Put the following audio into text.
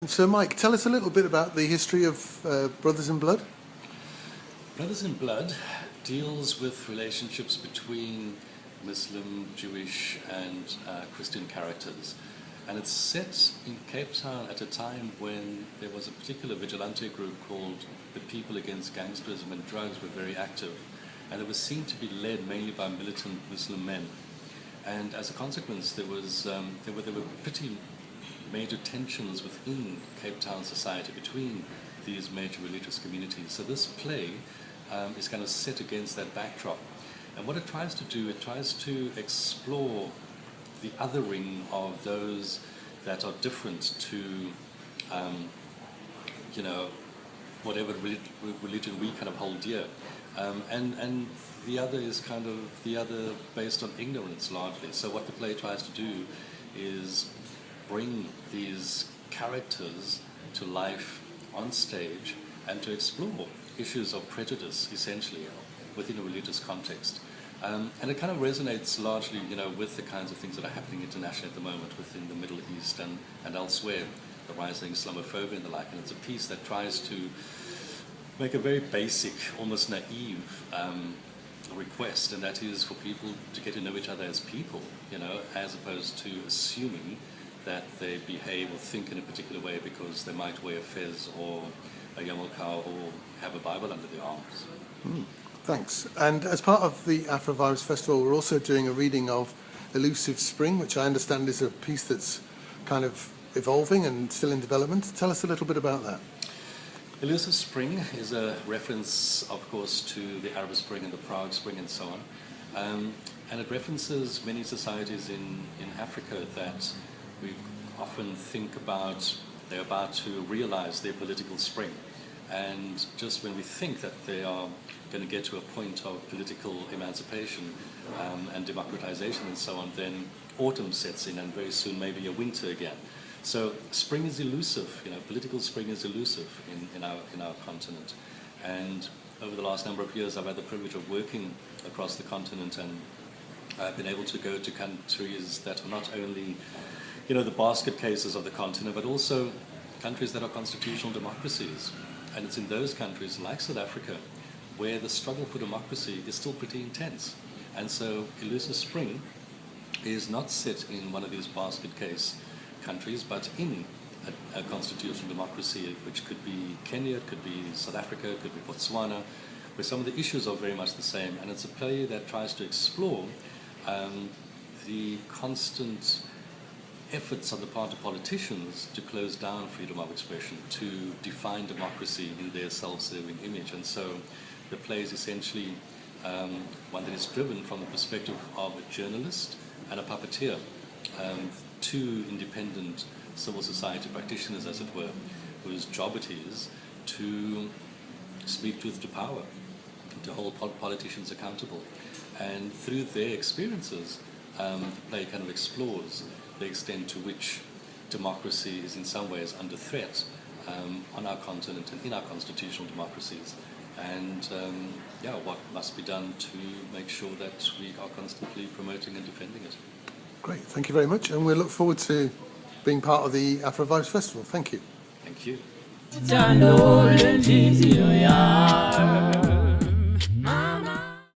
So, Mike, tell us a little bit about the history of Brothers in Blood. Brothers in Blood deals with relationships between Muslim, Jewish and Christian characters. And it's set in Cape Town at a time when there was a particular vigilante group called the People Against Gangsterism and Drugs were very active. And it was seen to be led mainly by militant Muslim men. And as a consequence, there were pretty major tensions within Cape Town society between these major religious communities. So this play is kind of set against that backdrop. And what it tries to do, it tries to explore the othering of those that are different to, whatever religion we kind of hold dear. And the other is the other based on ignorance largely. So what the play tries to do is bring these characters to life on stage and to explore issues of prejudice, essentially, within a religious context. And it kind of resonates largely, with the kinds of things that are happening internationally at the moment within the Middle East and elsewhere, the rising Islamophobia and the like. And it's a piece that tries to make a very basic, almost naive request, and that is for people to get to know each other as people, as opposed to assuming that they behave or think in a particular way because they might wear a fez or a yarmulke or have a Bible under their arms. Thanks. And as part of the Afrovibes Festival, we're also doing a reading of Elusive Spring, which I understand is a piece that's kind of evolving and still in development. Tell us a little bit about that. Rehearsed Spring is a reference, of course, to the Arab Spring and the Prague Spring and so on. And it references many societies in Africa that we often think about, they're about to realize their political spring. And just when we think that they are going to get to a point of political emancipation and democratization and so on, then autumn sets in and very soon maybe a winter again. So spring is elusive, political spring is elusive in our continent. And over the last number of years, I've had the privilege of working across the continent, and I've been able to go to countries that are not only, the basket cases of the continent, but also countries that are constitutional democracies. And it's in those countries, like South Africa, where the struggle for democracy is still pretty intense. And so Elusive Spring is not set in one of these basket case countries, but in a constitutional democracy, which could be Kenya, it could be South Africa, it could be Botswana, where some of the issues are very much the same. And it's a play that tries to explore the constant efforts on the part of politicians to close down freedom of expression, to define democracy in their self-serving image. And so the play is essentially one that is driven from the perspective of a journalist and a puppeteer, two independent civil society practitioners, as it were, whose job it is to speak truth to power, to hold politicians accountable. And through their experiences, the play kind of explores the extent to which democracy is in some ways under threat on our continent and in our constitutional democracies. And what must be done to make sure that we are constantly promoting and defending it. Great, thank you very much, and we look forward to being part of the Afrovibes Festival. Thank you. Thank you.